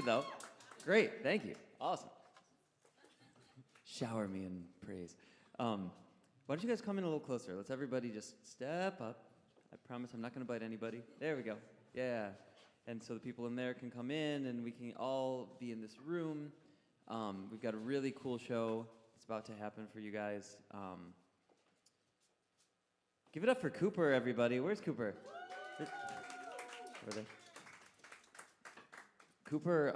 Though, great, thank you, awesome. Shower me in praise. Why don't you guys come in a little closer? Let's everybody just step up. I promise I'm not going to bite anybody. There we go. Yeah. And so the people in there can come in, and we can all be in this room. We've got a really cool show that's about to happen for you guys. Give it up for Cooper, everybody. Where's Cooper? Over there. Cooper,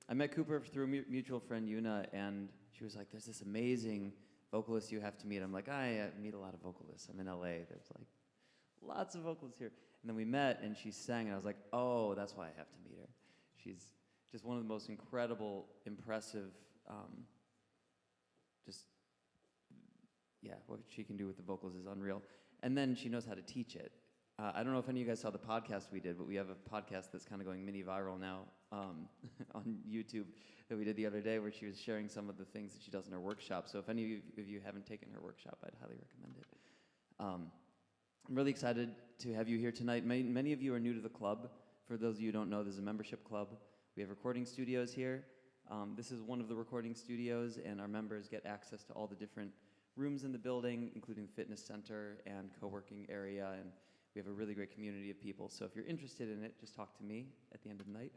I met Cooper through a mutual friend, Yuna, and she was like, there's this amazing vocalist you have to meet. I'm like, I meet a lot of vocalists. I'm in LA. There's like lots of vocalists here. And then we met, and she sang, and I was like, oh, that's why I have to meet her. She's just one of the most incredible, impressive, what she can do with the vocals is unreal. And then she knows how to teach it. I don't know if any of you guys saw the podcast we did, but we have a podcast that's kind of going mini viral now on YouTube that we did the other day, where she was sharing some of the things that she does in her workshop. So if any of you haven't taken her workshop, I'd highly recommend it. I'm really excited to have you here tonight. Many of you are new to the club. For those of you who don't know, there's a membership club. We have recording studios here. This is one of the recording studios, and our members get access to all the different rooms in the building, including the fitness center and co-working area, and we have a really great community of people. So if you're interested in it, just talk to me at the end of the night.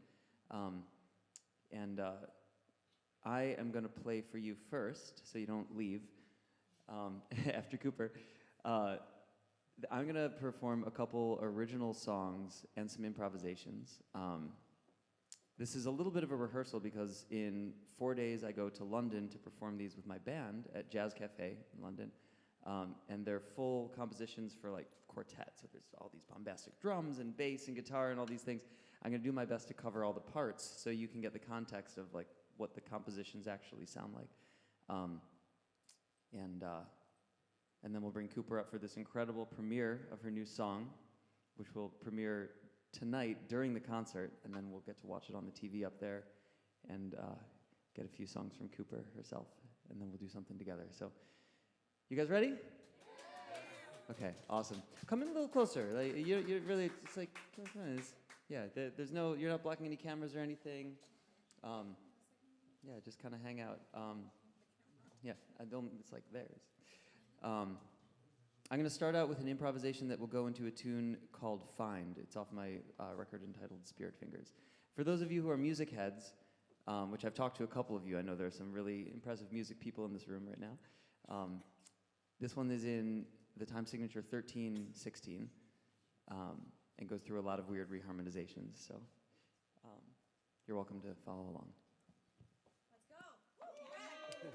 I am going to play for you first, so you don't leave after Cooper. I'm going to perform a couple original songs and some improvisations. This is a little bit of a rehearsal because in 4 days I go to London to perform these with my band at Jazz Cafe in London. And they're full compositions for like quartet. So there's all these bombastic drums and bass and guitar and all these things. I'm going to do my best to cover all the parts so you can get the context of like what the compositions actually sound like. And then we'll bring Cooper up for this incredible premiere of her new song, which will premiere tonight during the concert, and then we'll get to watch it on the TV up there and get a few songs from Cooper herself, and then we'll do something together. So, you guys ready? Okay, awesome. Come in a little closer. Like you're really, it's like, there's no, you're not blocking any cameras or anything. Just kind of hang out. It's like theirs. I'm going to start out with an improvisation that will go into a tune called Find. It's off my record entitled Spirit Fingers. For those of you who are music heads, which I've talked to a couple of you, I know there are some really impressive music people in this room right now. This one is in the time signature 13/16 and goes through a lot of weird reharmonizations. So you're welcome to follow along. Let's go.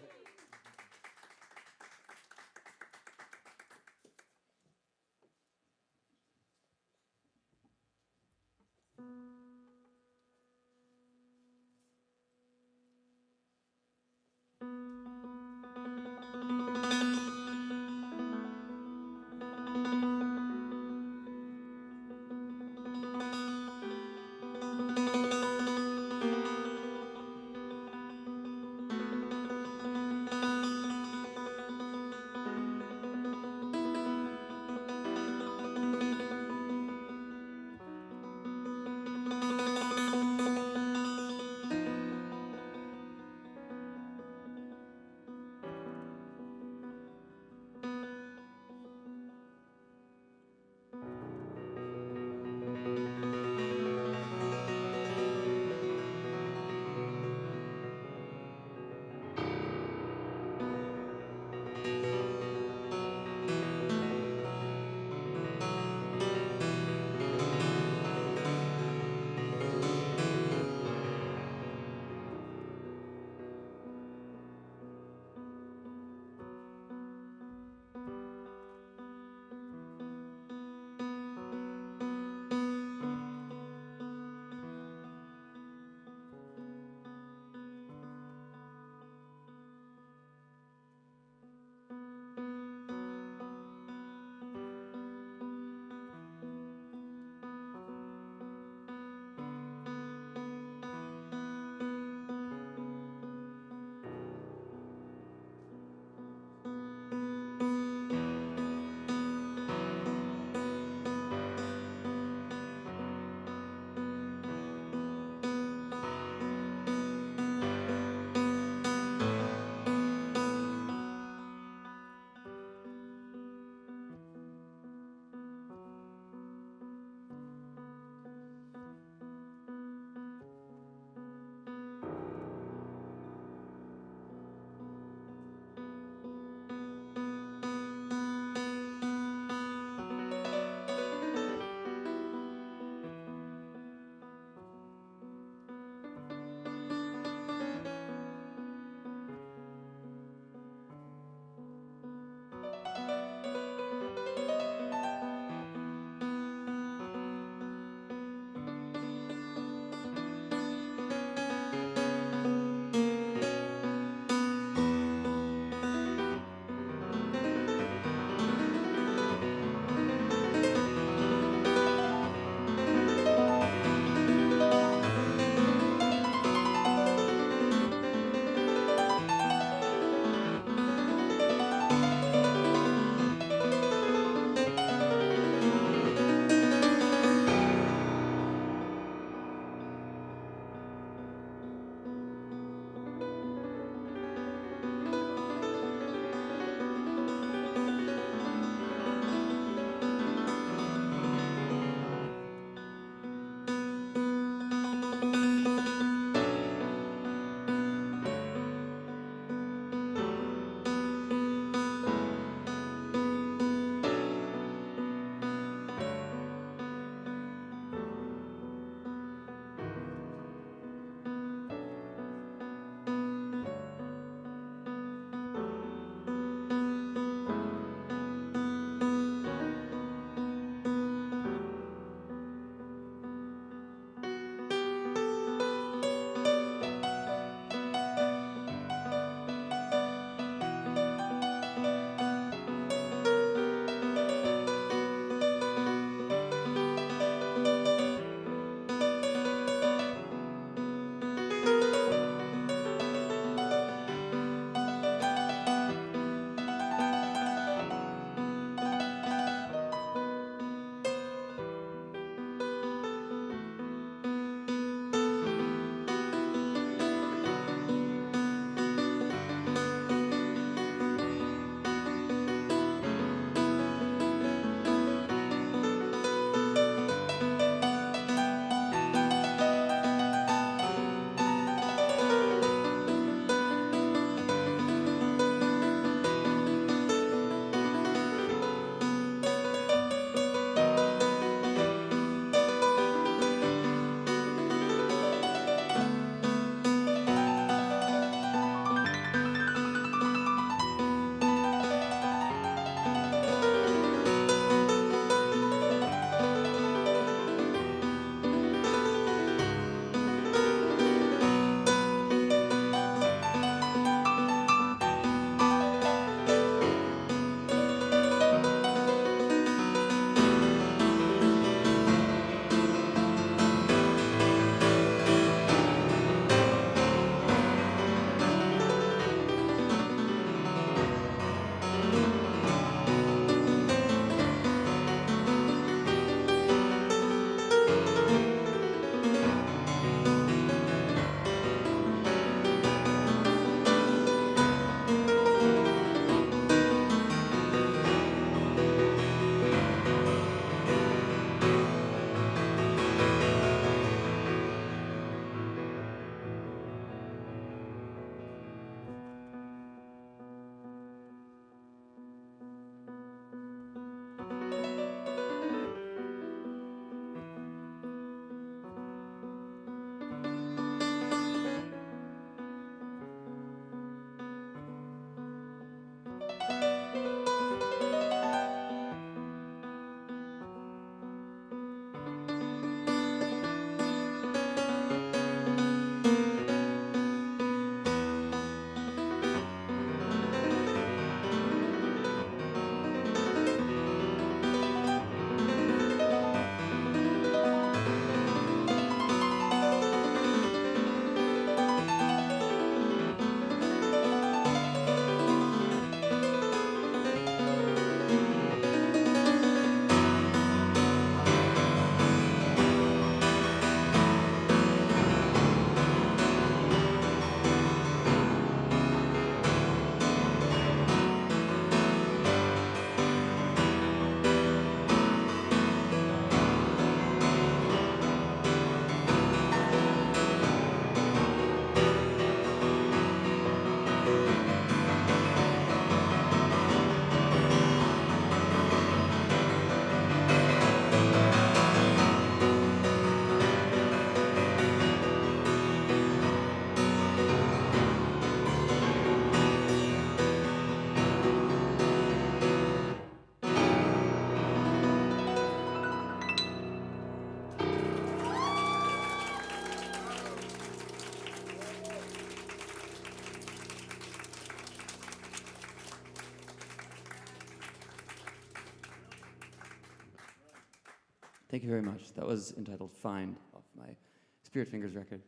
Thank you very much. That was entitled Find off my Spirit Fingers record.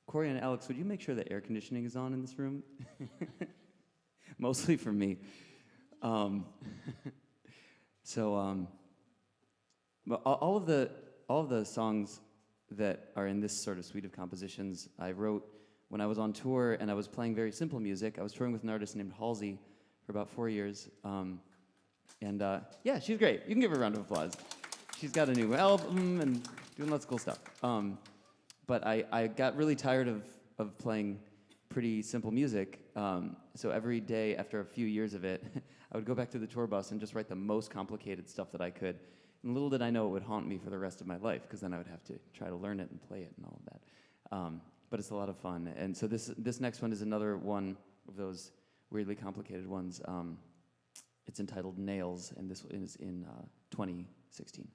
Corey and Alex, would you make sure that air conditioning is on in this room? Mostly for me. But all of the songs that are in this sort of suite of compositions, I wrote when I was on tour and I was playing very simple music. I was touring with an artist named Halsey for about 4 years. Yeah, she's great. You can give her a round of applause. She's got a new album and doing lots of cool stuff. But I got really tired of playing pretty simple music. So every day after a few years of it, I would go back to the tour bus and just write the most complicated stuff that I could. And little did I know it would haunt me for the rest of my life, because then I would have to try to learn it and play it and all of that. But it's a lot of fun. And so this next one is another one of those weirdly complicated ones. It's entitled Nails, and this is in 2016.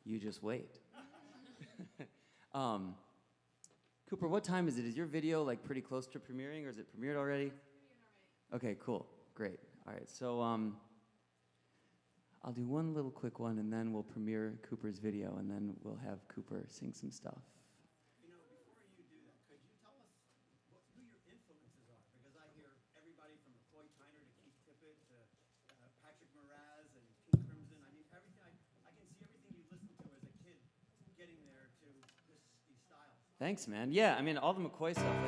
You just wait. Cooper, what time is it? Is your video like pretty close to premiering, or is it premiered already? Okay, cool, great. All right, so I'll do one little quick one, and then we'll premiere Cooper's video, and then we'll have Cooper sing some stuff. You know, before you do that, could you tell us who your influences are? Because I hear everybody from McCoy Tyner to Keith Tippett to Patrick Moraz and King Crimson. I mean, everything. I can see everything you listened to as a kid getting there to these styles. Thanks, man. Yeah, I mean, all the McCoy stuff,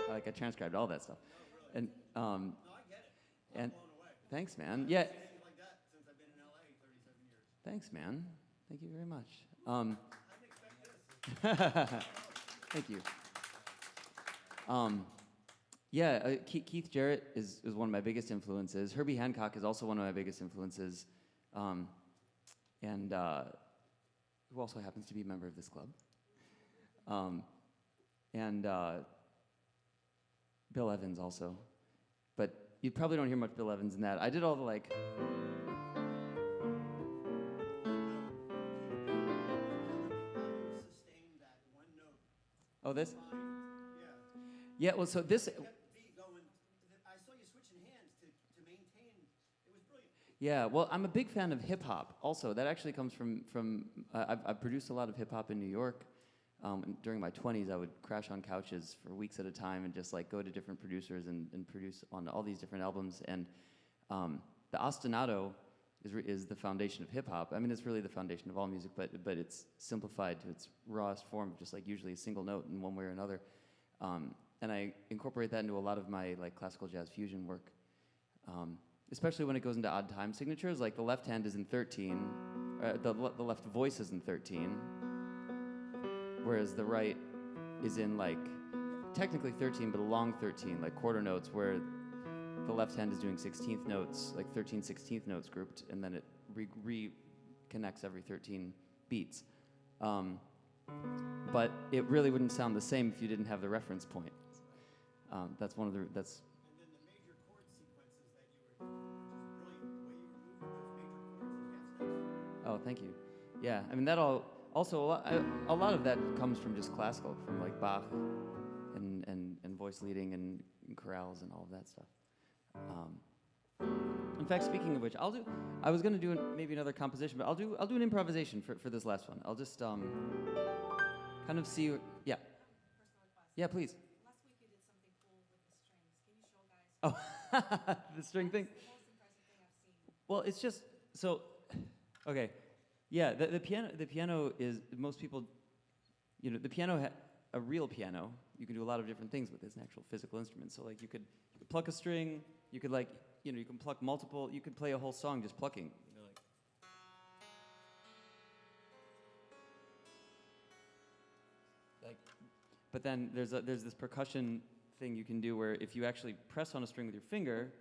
like I transcribed all that stuff. No, really. And No, I get it. I'm and blown away. thanks, man. Yeah. I've seen things like that since I've been in LA 37 years. Thanks, man. Thank you very much. I didn't expect this. Thank you. Yeah, Keith Jarrett is one of my biggest influences. Herbie Hancock is also one of my biggest influences, and who also happens to be a member of this club. And Bill Evans also. But you probably don't hear much Bill Evans in that. I did all the like... Sustain that one note. Oh, this? Yeah. Yeah, well, so this... Kept the beat going. I saw you switching hands to maintain. It was brilliant. Yeah, well, I'm a big fan of hip hop. Also, that actually comes from I've produced a lot of hip hop in New York. And during my 20s, I would crash on couches for weeks at a time and just like go to different producers and produce on all these different albums. And the ostinato is the foundation of hip hop. I mean, it's really the foundation of all music, but it's simplified to its rawest form, just like usually a single note in one way or another. And I incorporate that into a lot of my like classical jazz fusion work. Especially when it goes into odd time signatures, like the left hand is in 13, the left voice is in 13, whereas the right is in like technically 13, but a long 13, like quarter notes, where the left hand is doing 16th notes, like 13 16th notes grouped, and then it reconnects every 13 beats. But it really wouldn't sound the same if you didn't have the reference point. That's one of the, that's... And then the major chord sequences that you were, just brilliant. The way you were moving those major chords in half steps. Oh, thank you. Yeah, I mean, that all, also a lot of that comes from just classical, from like Bach and voice leading and chorales and all of that stuff. In fact, speaking of which, I was gonna do maybe another composition, but I'll do an improvisation for this last one. I'll just kind of see, yeah. Personal request. Yeah, please. Last week you did something cool with the strings. Can you show guys? Oh, the string thing? That's the most impressive thing I've seen. Well, it's just, so, okay. Yeah, the piano is, most people, you know, the piano, a real piano, you can do a lot of different things with. It's an actual physical instrument. So like you could pluck a string, you could like, you know, you can pluck multiple, you could play a whole song just plucking. You know, like, but then there's this percussion thing you can do where if you actually press on a string with your finger,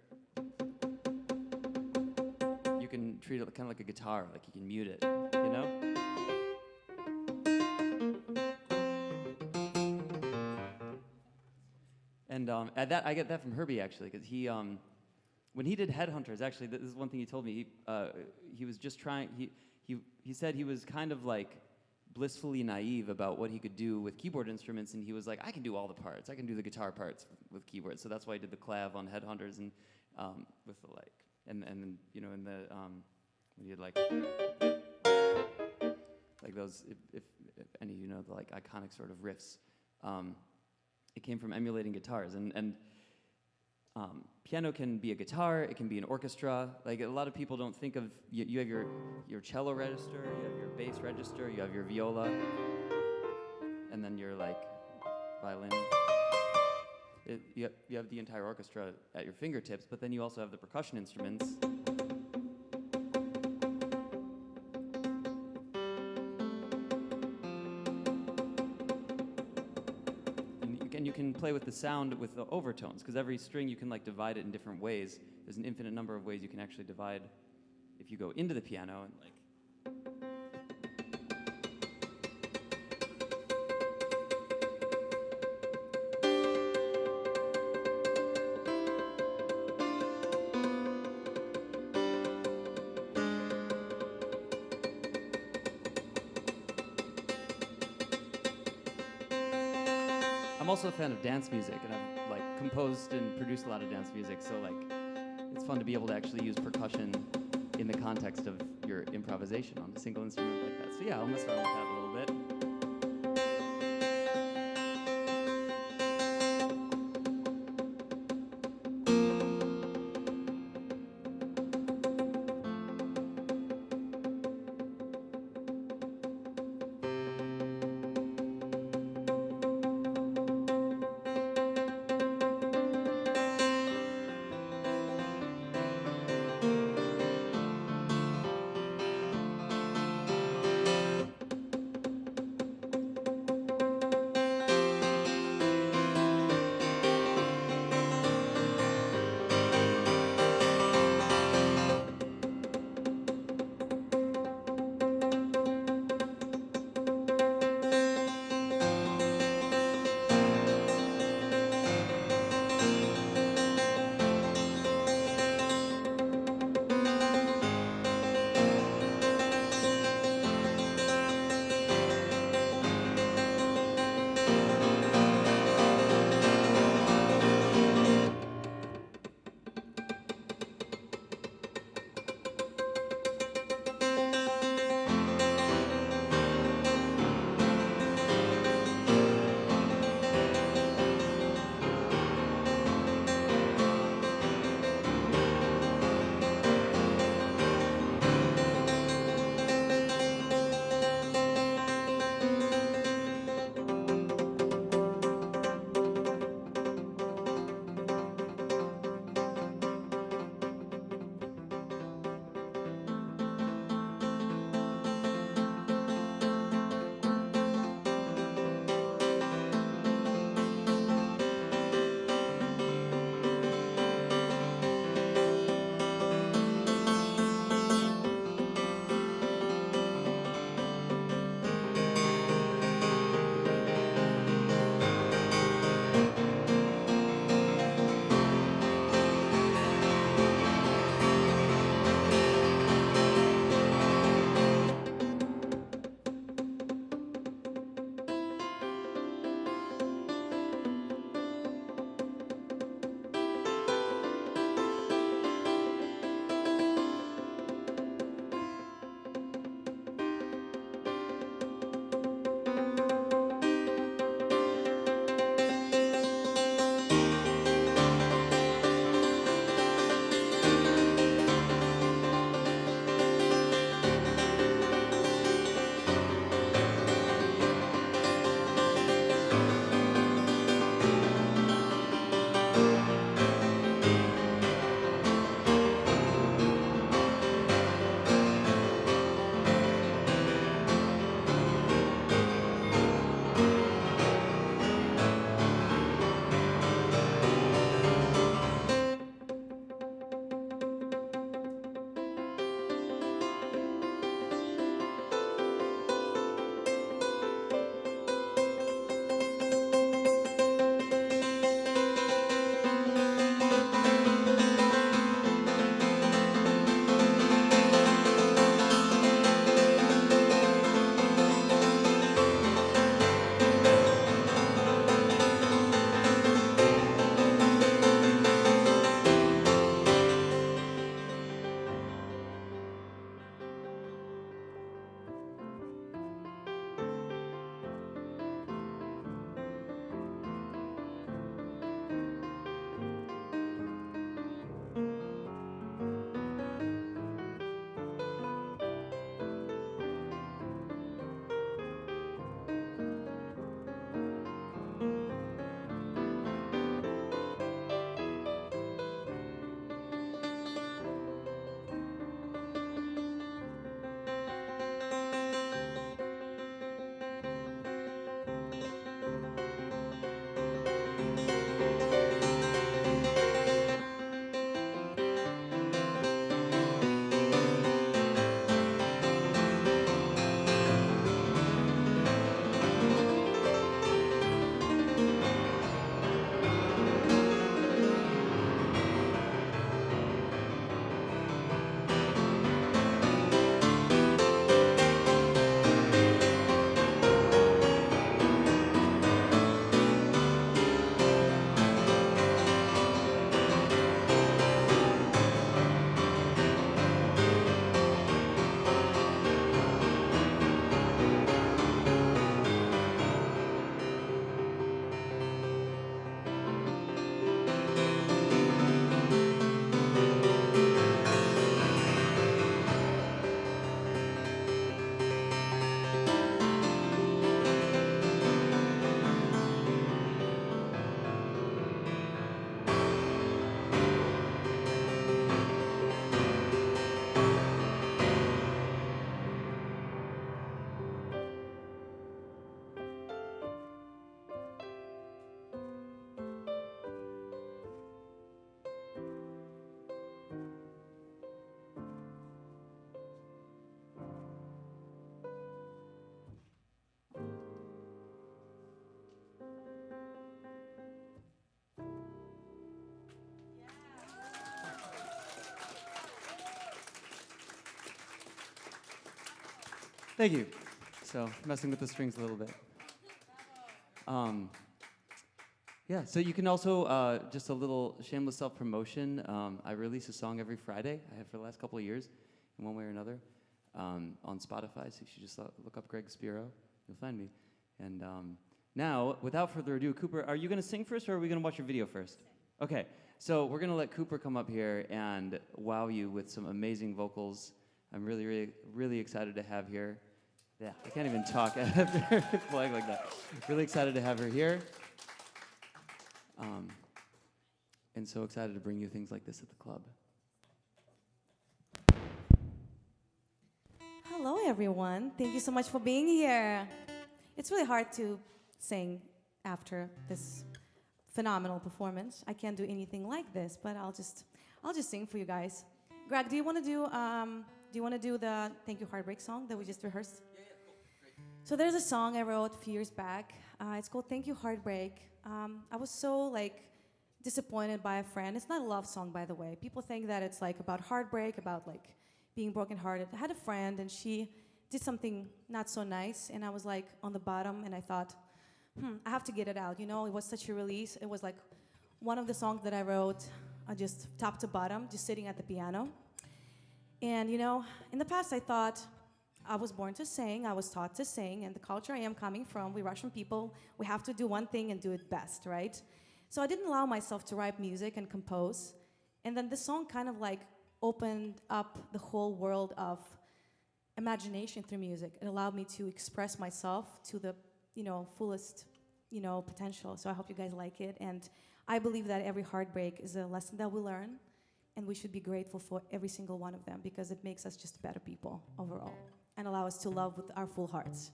you can treat it kind of like a guitar, like you can mute it, you know? And I get that from Herbie actually, because he, when he did Headhunters, actually, this is one thing he told me. He was just trying. He said he was kind of like blissfully naive about what he could do with keyboard instruments, and he was like, I can do all the parts. I can do the guitar parts with keyboards. So that's why I did the clav on Headhunters and with the like, and then you know in the when you had like those if any of you know the like iconic sort of riffs. It came from emulating guitars, and piano can be a guitar, it can be an orchestra. Like a lot of people don't think of, you have your cello register, you have your bass register, you have your viola, and then your like violin. You have the entire orchestra at your fingertips, but then you also have the percussion instruments. And you can play with the sound with the overtones, because every string you can like divide it in different ways. There's an infinite number of ways you can actually divide if you go into the piano and like. I'm also a fan of dance music, and I've like composed and produced a lot of dance music. So like, it's fun to be able to actually use percussion in the context of your improvisation on a single instrument like that. So yeah, I'll mess around with that a little bit. Thank you. So messing with the strings a little bit. Yeah, so you can also, just a little shameless self-promotion. I release a song every Friday. I have for the last couple of years, in one way or another, on Spotify. So you should just look up Greg Spero. You'll find me. And now, without further ado, Cooper, are you going to sing first, or are we going to watch your video first? Okay, so we're going to let Cooper come up here and wow you with some amazing vocals. I'm really, really, really excited to have here. Yeah, I can't even talk after playing like that. Really excited to have her here. And so excited to bring you things like this at the club. Hello, everyone. Thank you so much for being here. It's really hard to sing after this phenomenal performance. I can't do anything like this, but I'll just sing for you guys. Greg, do you want to do the Thank You Heartbreak song that we just rehearsed? Yeah, cool, great. So there's a song I wrote a few years back. It's called Thank You Heartbreak. I was so disappointed by a friend. It's not a love song, by the way. People think that it's about heartbreak, about being brokenhearted. I had a friend and she did something not so nice, and I was on the bottom, and I thought, I have to get it out. It was such a release. It was one of the songs that I wrote, just top to bottom, just sitting at the piano. And in the past I thought, I was born to sing, I was taught to sing, and the culture I am coming from, we Russian people, we have to do one thing and do it best, right? So I didn't allow myself to write music and compose. And then the song kind of opened up the whole world of imagination through music. It allowed me to express myself to the, fullest, potential. So I hope you guys like it. And I believe that every heartbreak is a lesson that we learn, and we should be grateful for every single one of them because it makes us just better people overall and allow us to love with our full hearts.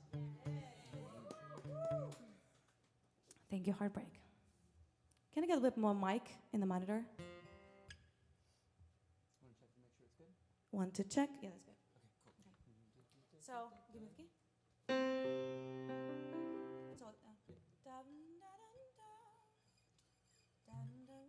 Thank you, Heartbreak. Can I get a bit more mic in the monitor? Want to check to make sure it's good? Want to check? Yeah, that's good. Okay, cool. So, give me the key. So, dun, dun, dun, dun, dun, dun.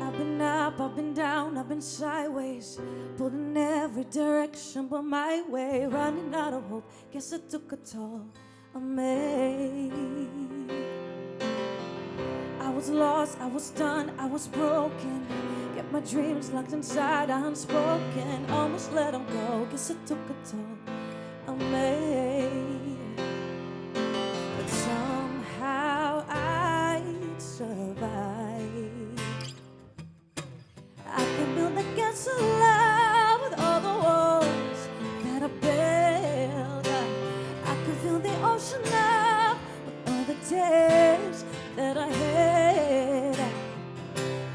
I've been up, I've been down, I've been sideways, pulled in every direction but my way, running out of hope, guess it took a toll on me. I was lost, I was done, I was broken, kept my dreams locked inside, unspoken, almost let them go, guess it took a toll on me. But somehow I survived. I can build a castle love with all the walls that I built. I could fill the ocean up with all the tears that I had.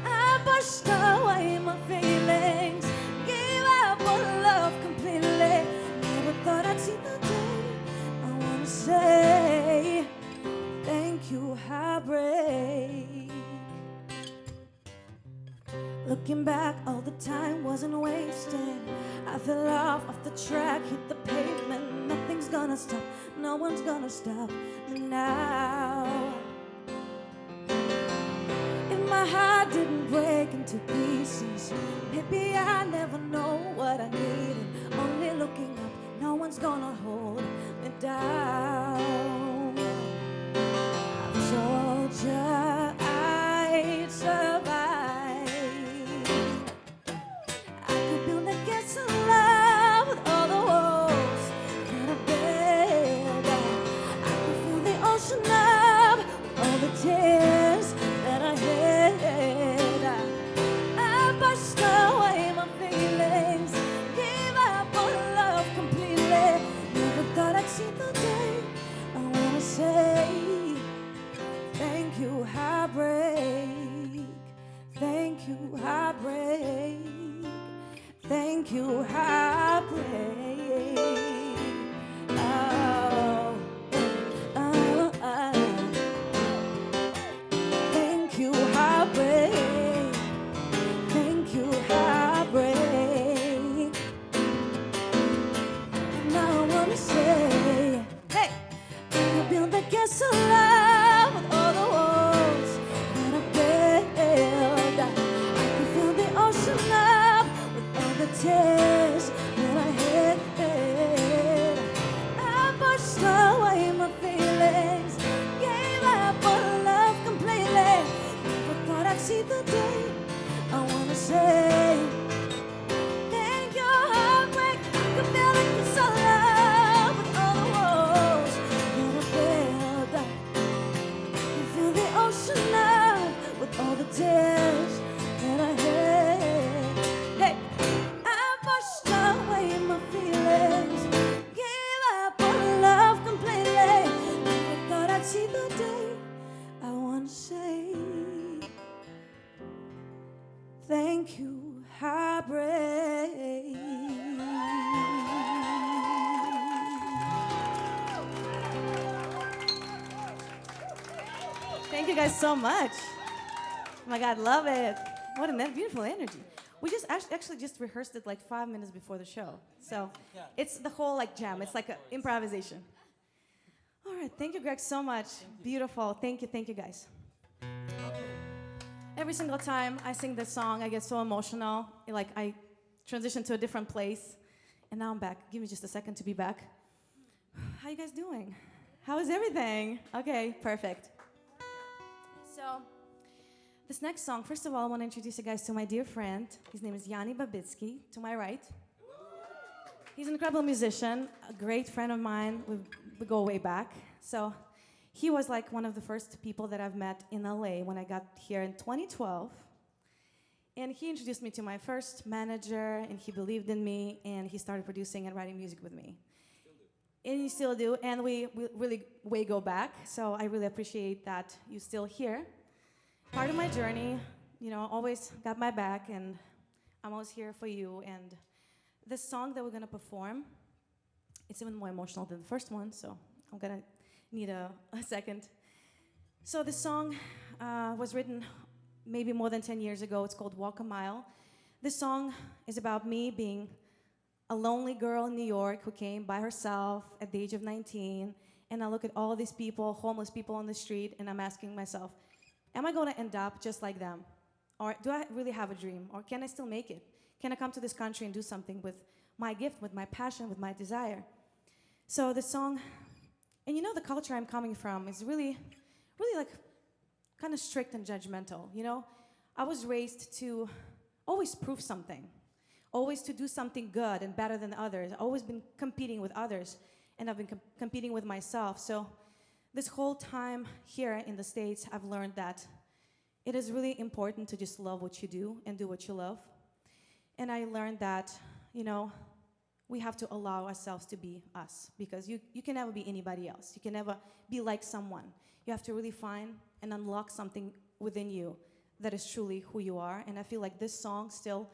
I pushed away my feelings, gave up on love completely. Never thought I'd see the day. I wanna say thank you, heartbreak. Looking back, all the time wasn't wasted. I fell off the track, hit the pavement. Nothing's gonna stop, no one's gonna stop me now. If my heart didn't break into pieces, maybe I never know what I needed. Only looking up, no one's gonna hold me down. I've told you I'd survive. Tears that I had, I pushed away my feelings, gave up on love completely. Never thought I'd see the day. I wanna say thank you, heartbreak. Thank you, heartbreak. Thank you, heartbreak. Thank you, heartbreak. And I wanna say tears that I had. I pushed away my feelings, gave up on love completely. Never thought I'd see the day. I wanna say thank you, heartbreak. Could feel like it's all love with all the walls that I built up. You feel the ocean now with all the tears that I had. Hey, I pushed away my feelings, gave up on love completely. Never thought I'd see the day. I wanna say thank you, heartbreak. Thank you guys so much. Oh my God, love it. What a beautiful energy. We just actually just rehearsed it like 5 minutes before the show. So it's the whole like jam. It's like an improvisation. All right, thank you, Greg, so much. Beautiful. Thank you guys. Every single time I sing this song, I get so emotional. Like I transition to a different place. And now I'm back. Give me just a second to be back. How you guys doing? How is everything? Okay, perfect. So this next song, first of all, I want to introduce you guys to my dear friend. His name is Yanni Babitsky, to my right. He's an incredible musician, a great friend of mine. We go way back. So he was like one of the first people that I've met in LA when I got here in 2012. And he introduced me to my first manager, and he believed in me, and he started producing and writing music with me. And you still do, and we really way go back. So I really appreciate that you're still here. Part of my journey, you know, always got my back, and I'm always here for you. And this song that we're gonna perform, it's even more emotional than the first one, so I'm gonna need a second. So this song was written maybe more than 10 years ago. It's called Walk a Mile. This song is about me being a lonely girl in New York who came by herself at the age of 19, and I look at all these people, homeless people on the street, and I'm asking myself, am I going to end up just like them? Or do I really have a dream? Or can I still make it? Can I come to this country and do something with my gift, with my passion, with my desire? So the song, and you know the culture I'm coming from is really like kind of strict and judgmental, you know? I was raised to always prove something, always to do something good and better than others. I've always been competing with others, and I've been competing with myself. So this whole time here in the States, I've learned that it is really important to just love what you do and do what you love. And I learned that, you know, we have to allow ourselves to be us, because you can never be anybody else. You can never be like someone. You have to really find and unlock something within you that is truly who you are. And I feel like this song still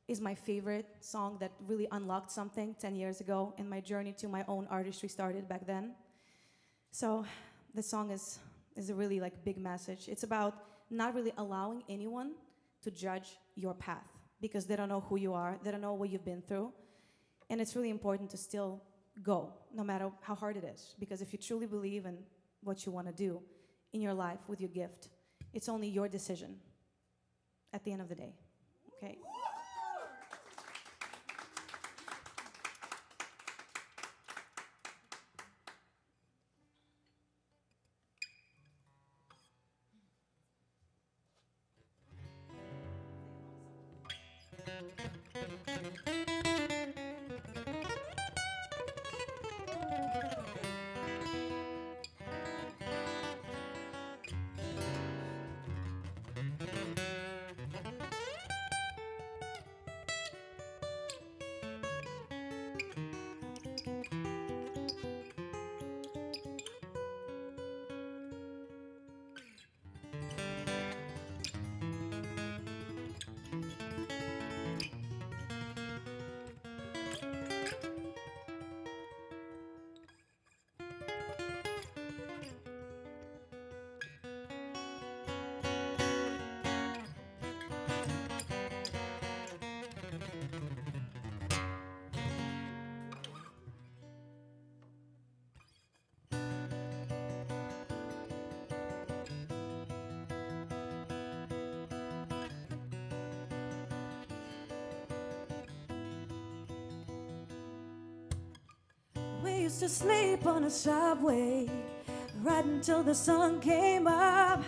is my favorite song that really unlocked something 10 years ago, and my journey to my own artistry started back then. So this song is a really like big message. It's about not really allowing anyone to judge your path, because they don't know who you are, they don't know what you've been through. And it's really important to still go, no matter how hard it is. Because if you truly believe in what you want to do in your life with your gift, it's only your decision at the end of the day, okay? We used to sleep on a subway right until the sun came up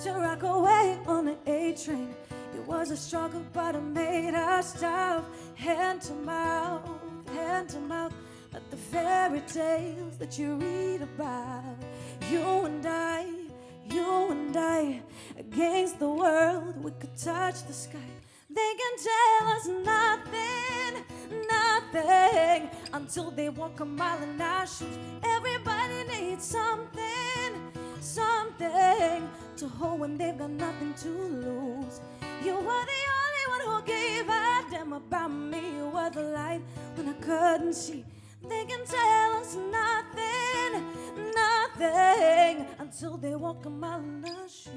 to rock away on an A train. It was a struggle, but it made us tough. Hand to mouth, like the fairy tales that you read about. You and I, against the world, we could touch the sky. They can tell us nothing, nothing, until they walk a mile in our shoes. Everybody needs something, something to hold when they've got nothing to lose. You were the only one who gave a damn about me. You were the light when I couldn't see. They can tell us nothing, nothing, until they walk a mile in our shoes.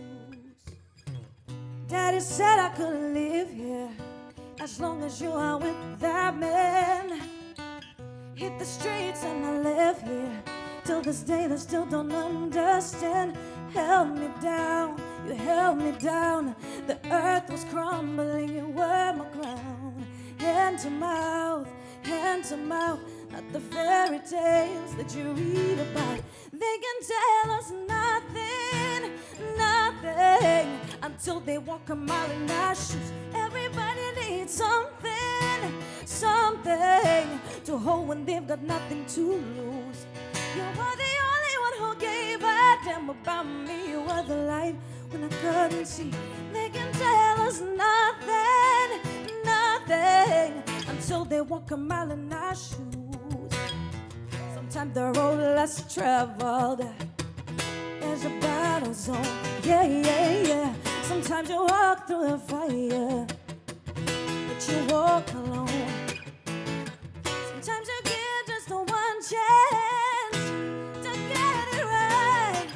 Daddy said I couldn't live here as long as you are with that man. Hit the streets and I live here. Till this day they still don't understand. Held me down, you held me down. The earth was crumbling, you were my ground. Hand to mouth, not the fairy tales that you read about. They can tell us nothing, nothing, until they walk a mile in our shoes. Everybody needs something, something to hold when they've got nothing to lose. You were the only one who gave a damn about me. You were the light when I couldn't see. They can tell us nothing, nothing, until they walk a mile in our shoes. Sometimes the road less traveled is a battle zone. Yeah, yeah, yeah. Sometimes you walk through the fire, but you walk alone. Sometimes you get just one chance to get it right.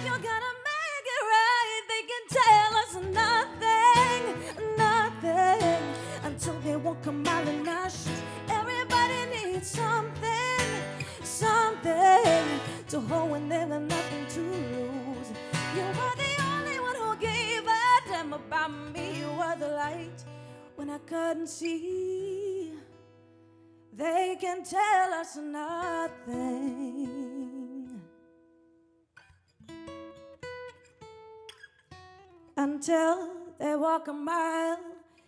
You gotta make it right. They can tell us nothing, nothing, until they walk a mile in our shoes. Everybody needs something, something to hold when they've got nothing to lose. You were the only one who gave a damn about me. You were the light when I couldn't see. They can tell us nothing until they walk a mile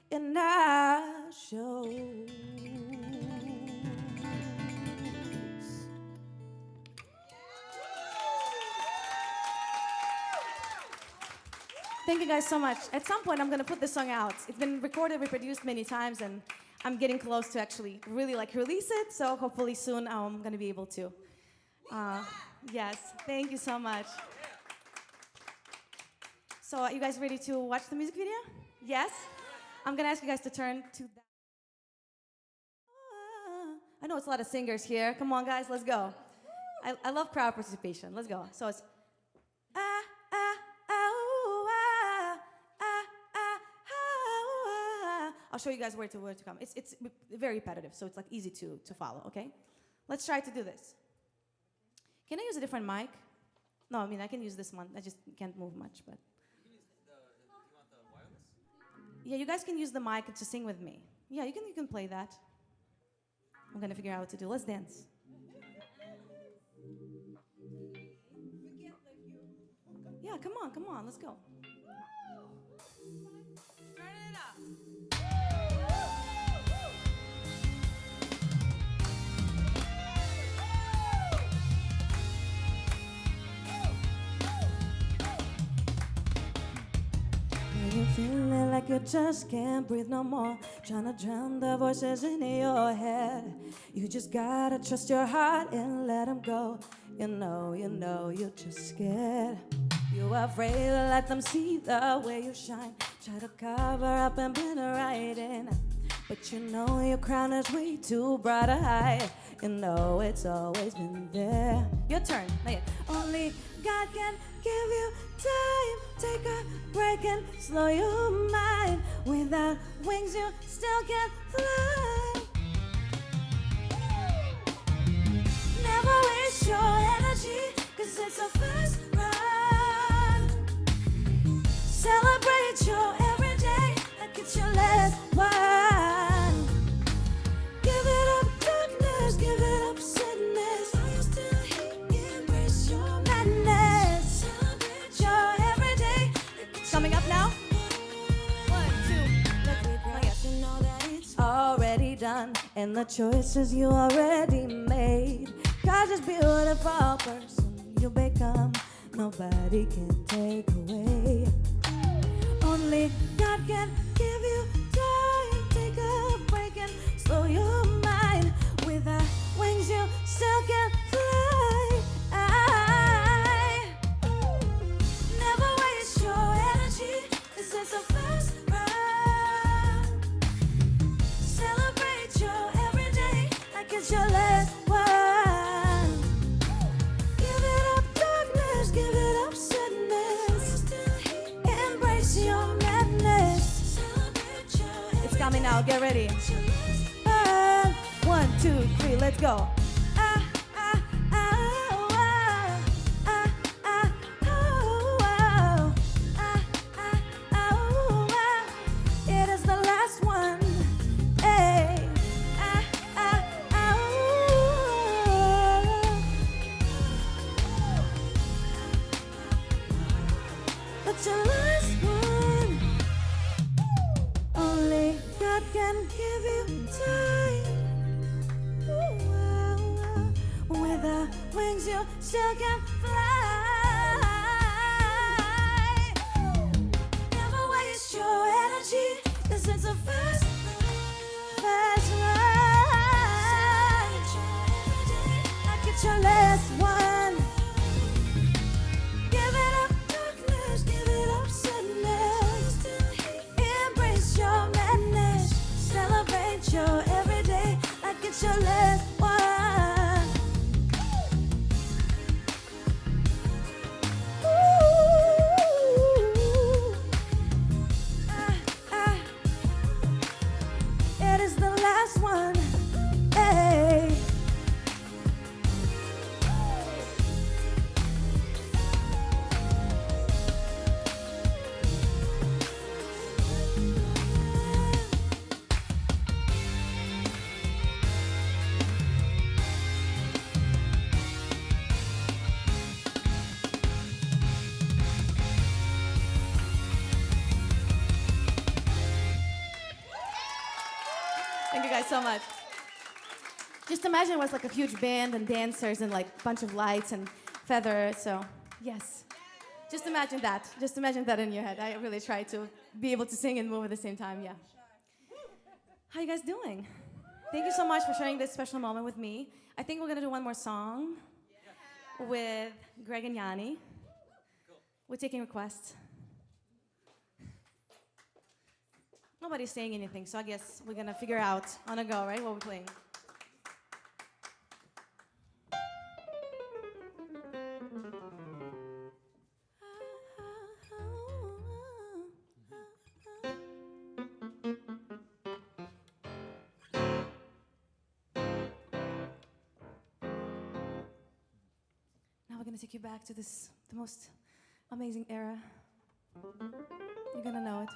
in our shoes. Thank you guys so much. At some point, I'm going to put this song out. It's been recorded, reproduced many times, and I'm getting close to actually really release it. So hopefully soon I'm going to be able to. Yes, thank you so much. So are you guys ready to watch the music video? Yes? I'm going to ask you guys to turn to that. I know it's a lot of singers here. Come on, guys, let's go. I love crowd participation. Let's go. So it's I'll show you guys where to come. It's very repetitive, so it's like easy to follow, okay? Let's try to do this. Can I use a different mic? No, I mean, I can use this one. I just can't move much, but. You want the wireless? Yeah, you guys can use the mic to sing with me. Yeah, you can play that. I'm gonna figure out what to do. Let's dance. Yeah, come on, let's go. Turn it up. You're feeling like you just can't breathe no more, trying to drown the voices in your head. You just gotta trust your heart and let them go. You know, you're just scared. You're afraid to let them see the way you shine. Try to cover up and blend right in, but you know your crown is way too bright to hide. You know it's always been there. Your turn. Not yet. Only God can give you time. Take a break and slow your mind. Without wings you still can't fly. Never waste your energy, 'cause it's a first run. Celebrate your everyday like it's your last one. Give it up, darkness, give done and the choices you already made. 'Cause this beautiful person you become, nobody can take away. Only God can give you time. Take a break and slow your mind. With the wings you still can fly. Never waste your energy. This is a fast run. Celebrate your everyday like it's your last one. Give it up darkness, give it up sadness. Embrace your madness. It's coming now, get ready. 1, 2, 3, let's go. It is the last one. Hey. But your last one. Only God can give you time. With the wings you still can fly. Never waste your energy. This is a fast ride. Like it's your last one. Give it up darkness, give it up sadness. Embrace your madness. Celebrate your everyday like it's your last one. It is the last one. Hey. Thank you guys so much. Just imagine it was like a huge band and dancers and like a bunch of lights and feathers. So, yes. Just imagine that. Just imagine that in your head. I really try to be able to sing and move at the same time. Yeah. How you guys doing? Thank you so much for sharing this special moment with me. I think we're gonna do one more song with Greg and Yanni. We're taking requests. Nobody's saying anything, so I guess we're gonna figure out on a go, right? What we're playing. Now we're gonna take you back to the most amazing era. You're gonna know it.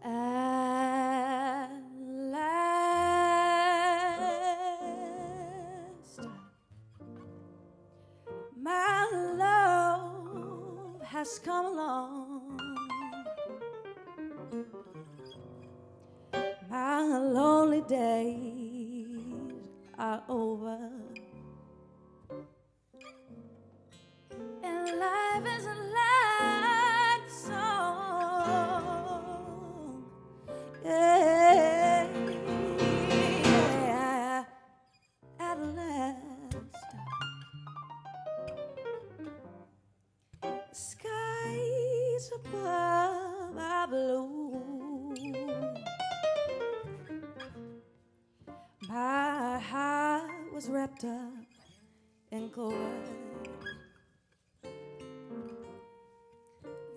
At last, my love has come along. My lonely days are over, and life is like a song. Yeah, at last, skies above are blue. My heart was wrapped up in clover.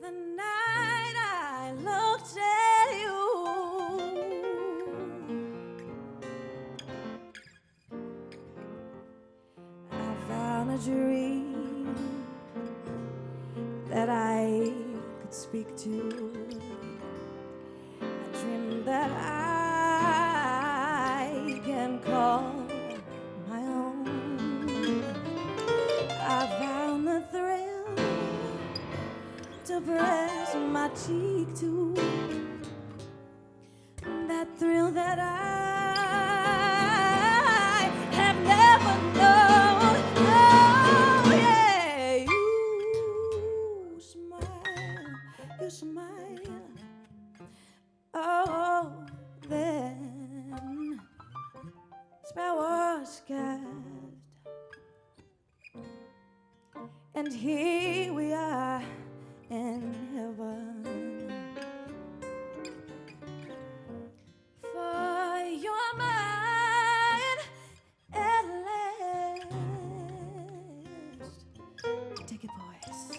The night I looked at you, I found a dream that I could speak to, a dream that I can call my own. I found the thrill to press my cheek to, that thrill that I have never known. Oh yeah, you smile. Oh, then spell was cast, and here we are in heaven. For you're mine at last. Take it, boys.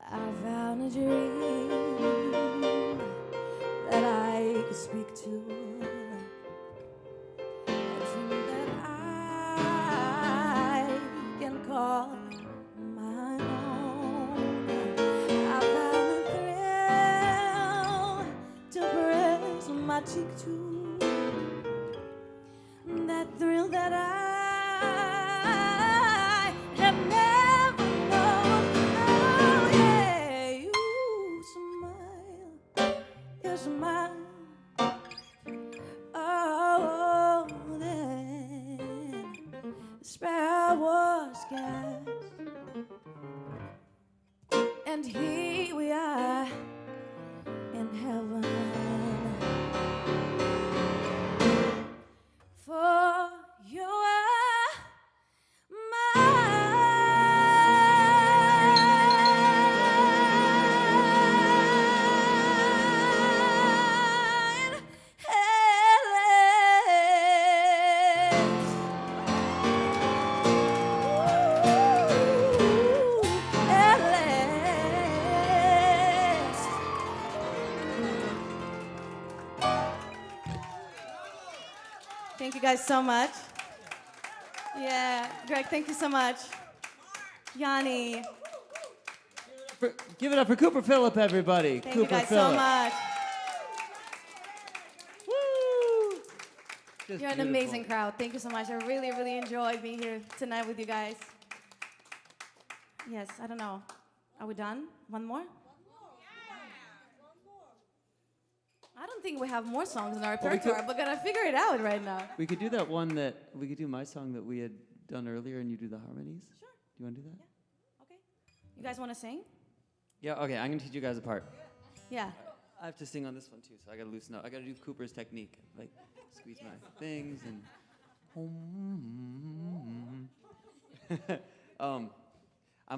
I found a dream that I could speak to, a dream that I can call my own. I found the thrill to press my cheek to, that thrill that I have never known. Oh yeah, you smile. Oh, then the spell was cast, and here we are in heaven. For you are mine, at last. Thank you guys so much. Yeah, Greg, thank you so much. Yanni, Give it up for Cooper Phillip, everybody. thank Cooper you guys Phillip. so much. Woo! Just You're an beautiful. amazing crowd. Thank you so much. I really, really enjoyed being here tonight with you guys. Yes, I don't know. Are we done? One more? I don't think we have more songs in our Well, we repertoire, but gotta figure it out right now. We could do that one that we could do my song that we had done earlier, and you do the harmonies. Sure. Do you want to do that? Okay. You guys want to sing? Yeah. Okay. I'm gonna teach you guys a part. Yeah. I have to sing on this one too, so I gotta loosen up. I gotta do Cooper's technique, like squeeze my things and. I'm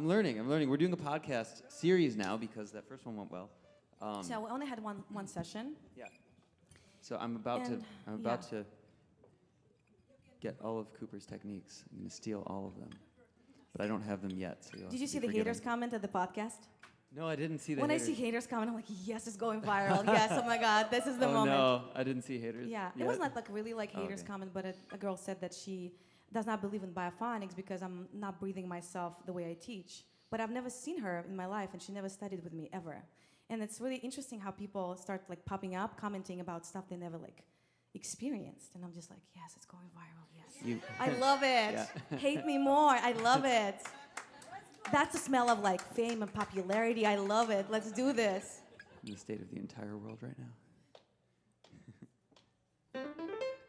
learning. We're doing a podcast series now because that first one went well. So we only had one session. Yeah. So I'm about And, to get all of Cooper's techniques. I'm gonna steal all of them, but I don't have them yet. So you'll Did you have to see be the haters forgiving. comment at the podcast? No, I didn't see the When haters. I see haters comment, I'm like, yes, it's going viral. Yes, oh my God, this is the oh moment. no, I didn't see haters. Yeah, it yet. was not like really like Oh, haters okay. comment, but a girl said that she does not believe in biophonics because I'm not breathing myself the way I teach. But I've never seen her in my life, and she never studied with me ever. And it's really interesting how people start like popping up, commenting about stuff they never like experienced. And I'm just like, yes, it's going viral. Yes. You, I love it. Yeah. Hate me more. I love it. That's the smell of like fame and popularity. I love it. Let's do this. in the state of the entire world right now.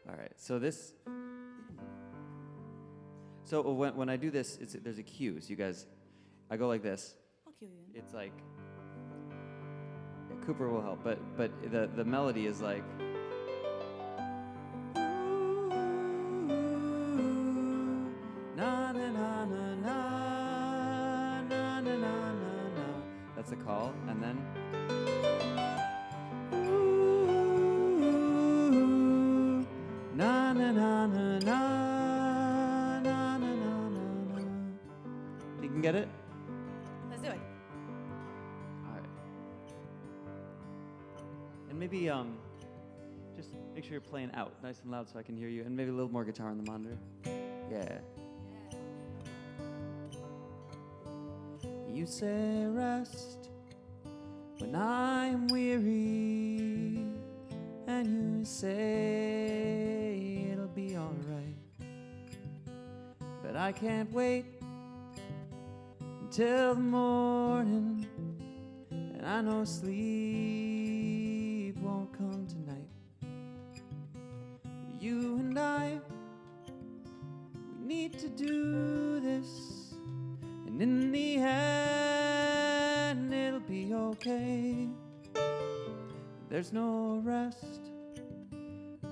All right, so this. So when I do this, there's a cue. So you guys, I go like this. I'll cue you in. It's like Cooper will help, but the melody is like. Na na na na na na na na na. That's a call, and then. Na na na na na na na na na. You can get it? Let's do it. All right. And maybe just make sure you're playing out nice and loud so I can hear you, and maybe a little more guitar on the monitor. Yeah. You say rest when I'm weary, and you say it'll be alright. But I can't wait until the morning, and I know sleep won't come tonight. You and I, we need to do this, and in the end it'll be okay. There's no rest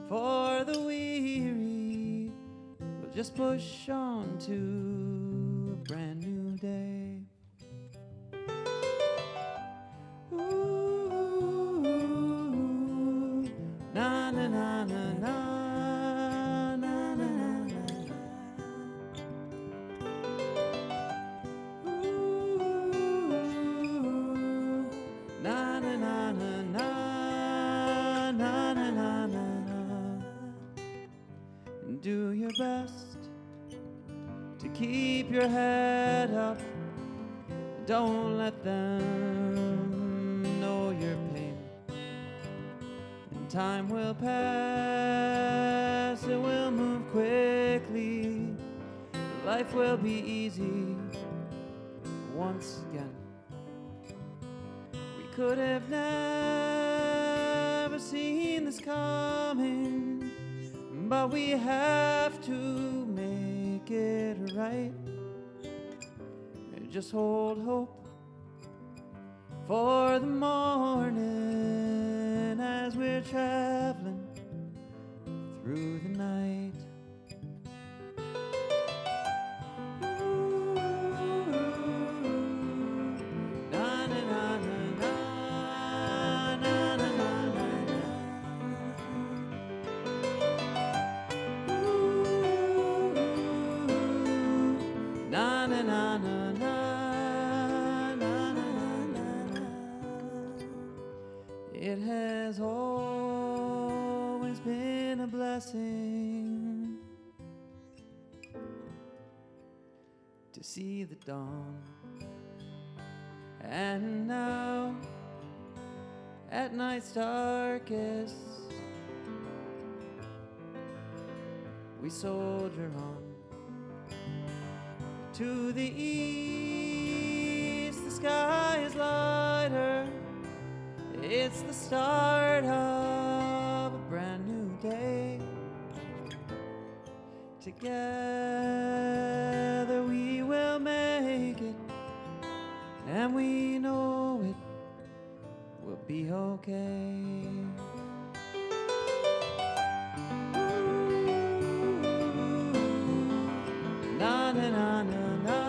for the weary. We'll just push on to a brand new day. Ooh, na na na na na na na na na. Ooh, na na na na na na na na na. And do your best to keep your head up. Don't let them know your pain. And time will pass, it will move quickly. Life will be easy once again. We could have never seen this coming, but we have to make it right. Just hold hope for the morning as we're traveling through the night. Na na na na na na na na na. Na na na na na. It has always been a blessing to see the dawn. And now, at night's darkest, we soldier on. To the east, the sky is lighter. It's the start of a brand new day. Together we will make it, and we know it will be okay. Na na na na na.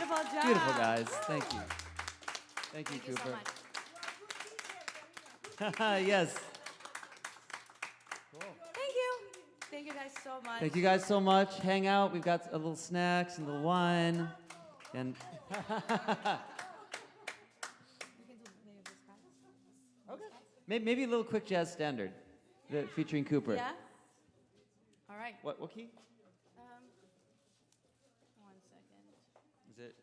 Beautiful job. Beautiful guys. Thank you. Thank you, Thank you so Cooper. much. Yes. Thank you. Thank you guys so much. Thank you guys so much. Hang out. We've got a little snacks and a little wine. And maybe a little quick jazz standard featuring Cooper. Yeah? All right. What key? 1 second. Is it?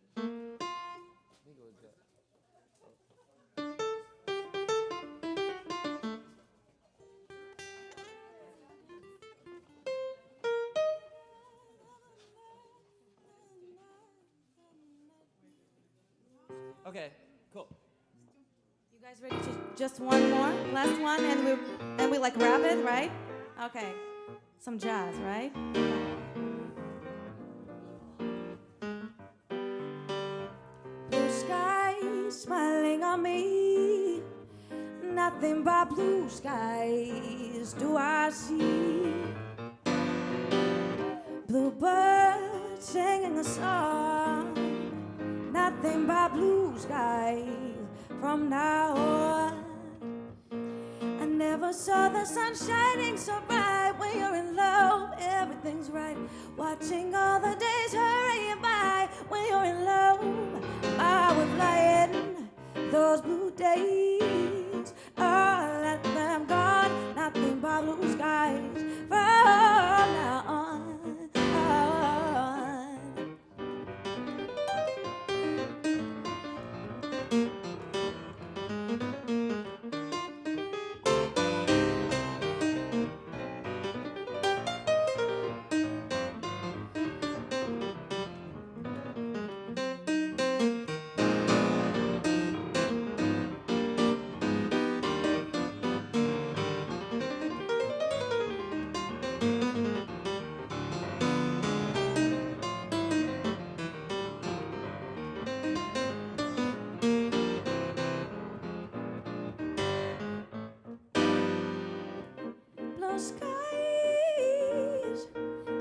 Okay, cool. You guys ready to just one more? Last one, and we like wrap it, right? Okay. Some jazz, right? Blue sky smiling on me. Nothing but blue skies do I see. Bluebird singing a song. Nothing but blue skies from now on. I never saw the sun shining so bright. When you're in love, everything's right. Watching all the days hurrying by. When you're in love, I was flying. Those blue days, oh, let them gone. Nothing but blue skies from now on. Blue skies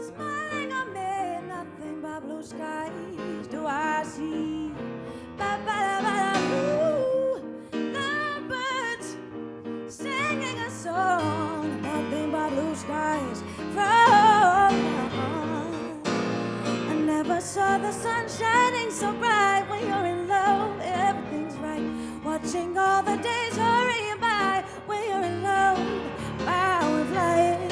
smiling on me, nothing but blue skies do I see. Ba-ba-da-ba-da-boo, the birds singing a song, nothing but blue skies from now on. I never saw the sun shining so bright. When you're in love, everything's right. Watching all the days hurrying by. When you're in love, I was flying.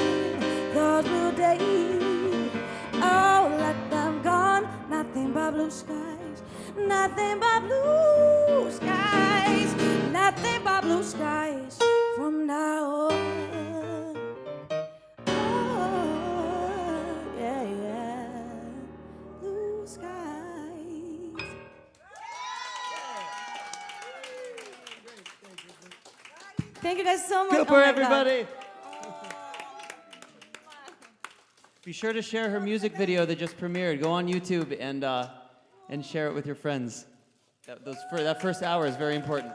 Those blue days, oh, let them gone. Nothing but blue skies. Nothing but blue skies. Nothing but blue skies from now on. Oh, yeah, yeah. Blue skies. Thank you guys so much. Cooper, Oh my God. everybody. Be sure to share her music video that just premiered. Go on YouTube and share it with your friends. That first hour is very important.